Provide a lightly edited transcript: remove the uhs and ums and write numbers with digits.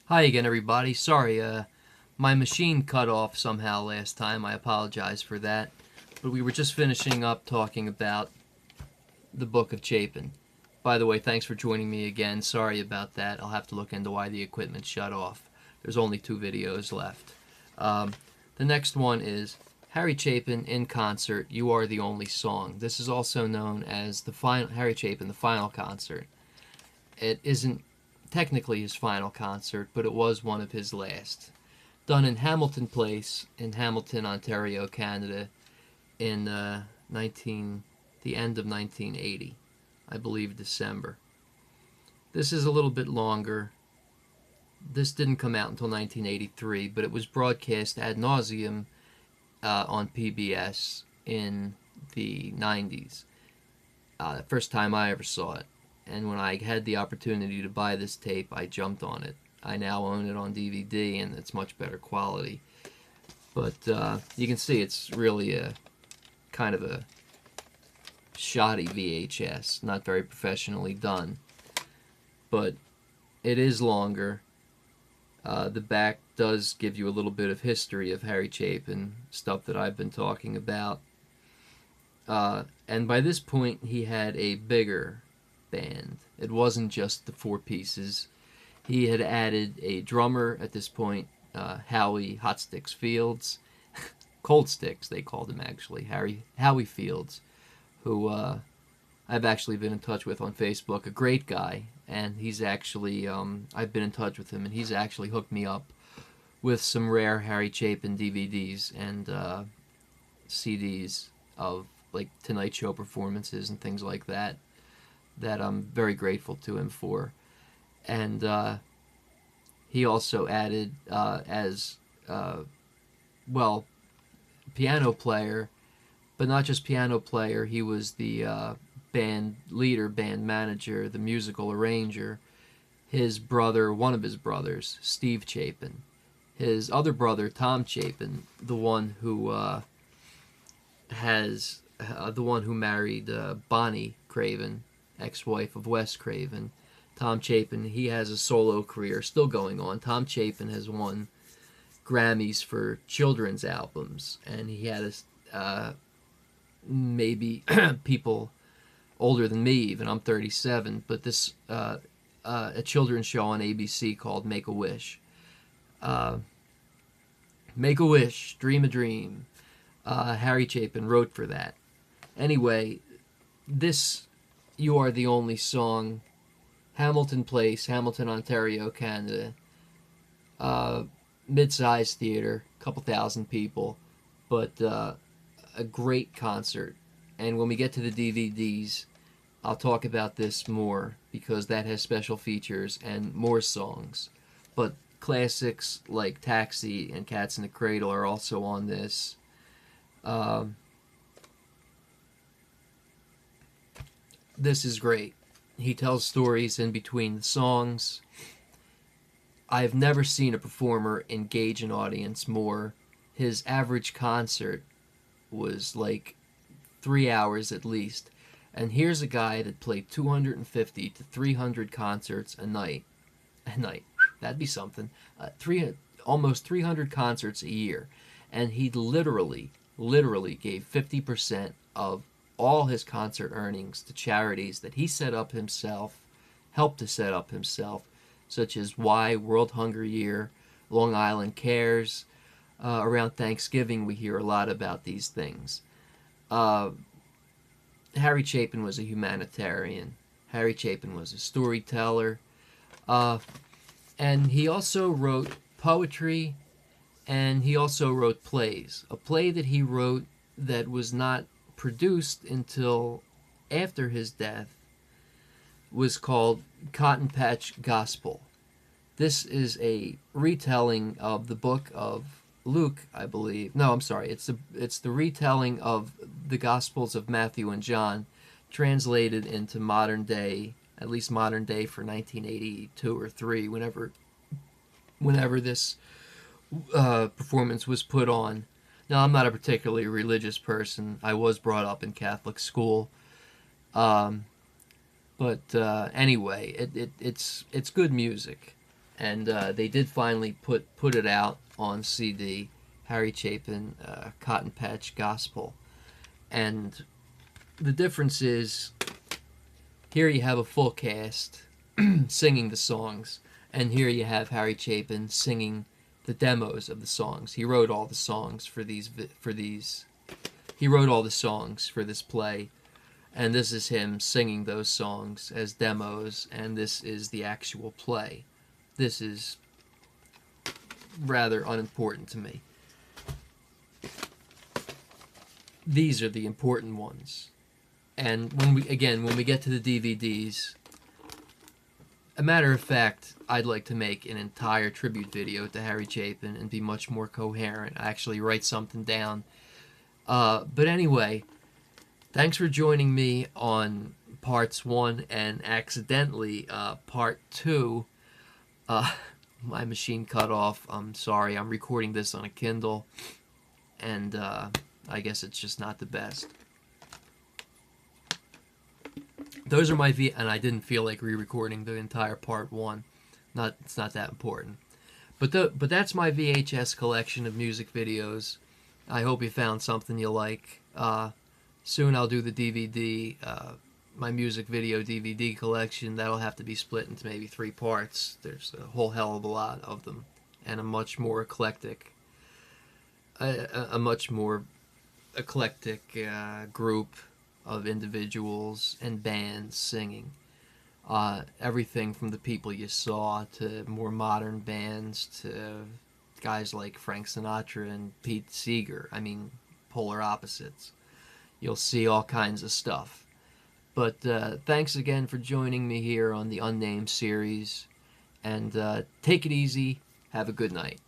Hi again, everybody. Sorry, my machine cut off somehow last time. I apologize for that. But we were just finishing up talking about the Book of Chapin. By the way, thanks for joining me again. Sorry about that. I'll have to look into why the equipment shut off. There's only 2 videos left. The next one is Harry Chapin in concert, You Are the Only Song. This is also known as the final Harry Chapin, the final concert. It isn't technically his final concert, but it was one of his last. Done in Hamilton Place in Hamilton, Ontario, Canada, in the end of 1980, I believe December. This is a little bit longer. This didn't come out until 1983, but it was broadcast ad nauseum on PBS in the 90s. The first time I ever saw it. And when I had the opportunity to buy this tape, I jumped on it. I now own it on DVD, and it's much better quality. But you can see it's really a kind of a shoddy VHS, not very professionally done. But it is longer. The back does give you a little bit of history of Harry Chapin, stuff that I've been talking about. And by this point, he had a bigger band. It wasn't just the 4 pieces. He had added a drummer at this point, Howie Hot Sticks Fields, Cold Sticks they called him actually, Howie Fields, who I've actually been in touch with on Facebook, a great guy, and he's actually, I've been in touch with him, and he's actually hooked me up with some rare Harry Chapin DVDs and CDs of like Tonight Show performances and things like that I'm very grateful to him for. And he also added as well, piano player, but not just piano player. He was the band leader, band manager, the musical arranger. His brother, one of his brothers, Steve Chapin. His other brother, Tom Chapin, the one who married Bonnie Craven, ex-wife of Wes Craven. Tom Chapin, he has a solo career still going on. Tom Chapin has won Grammys for children's albums, and he had maybe people older than me even. I'm 37, but this a children's show on ABC called Make a Wish. Make a Wish, Dream a Dream. Harry Chapin wrote for that. Anyway, this You Are the Only Song, Hamilton Place, Hamilton, Ontario, Canada. Mid-sized theater, couple thousand people, but a great concert. And when we get to the DVDs, I'll talk about this more because that has special features and more songs. But classics like Taxi and Cats in the Cradle are also on this. This is great. He tells stories in between the songs. I've never seen a performer engage an audience more. His average concert was like 3 hours at least. And here's a guy that played 250 to 300 concerts a night. That'd be something. Almost 300 concerts a year. And he literally gave 50% of all his concert earnings to charities that he set up himself, helped to set up himself, such as Y, World Hunger Year, Long Island Cares. Around Thanksgiving, we hear a lot about these things. Harry Chapin was a humanitarian. Harry Chapin was a storyteller. And he also wrote poetry, and he also wrote plays. A play that he wrote that was not produced until after his death was called Cotton Patch Gospel. This is a retelling of the book of Luke, I believe. No, I'm sorry. It's the retelling of the Gospels of Matthew and John, translated into modern day, at least modern day for 1982 or 3, whenever this performance was put on. Now, I'm not a particularly religious person. I was brought up in Catholic school. But anyway, it's good music. and they did finally put it out on CD, Harry Chapin, Cotton Patch Gospel. And the difference is, here you have a full cast singing the songs, and here you have Harry Chapin singing the demos of the songs. He wrote all the songs for these. He wrote all the songs for this play, and this is him singing those songs as demos, and this is the actual play. This is rather unimportant to me. These are the important ones. And when we get to the DVDs, a matter of fact, I'd like to make an entire tribute video to Harry Chapin and be much more coherent. Actually write something down. But anyway, thanks for joining me on parts 1 and accidentally part 2. My machine cut off. I'm sorry. I'm recording this on a Kindle, and I guess it's just not the best. Those are my and I didn't feel like re-recording the entire part 1. It's not that important. But that's my VHS collection of music videos. I hope you found something you like. Soon I'll do the DVD, my music video DVD collection. That'll have to be split into maybe 3 parts. There's a whole hell of a lot of them, and a much more eclectic, group of individuals and bands singing. Everything from the people you saw to more modern bands to guys like Frank Sinatra and Pete Seeger. I mean, polar opposites. You'll see all kinds of stuff. But thanks again for joining me here on the Unnamed series. And take it easy. Have a good night.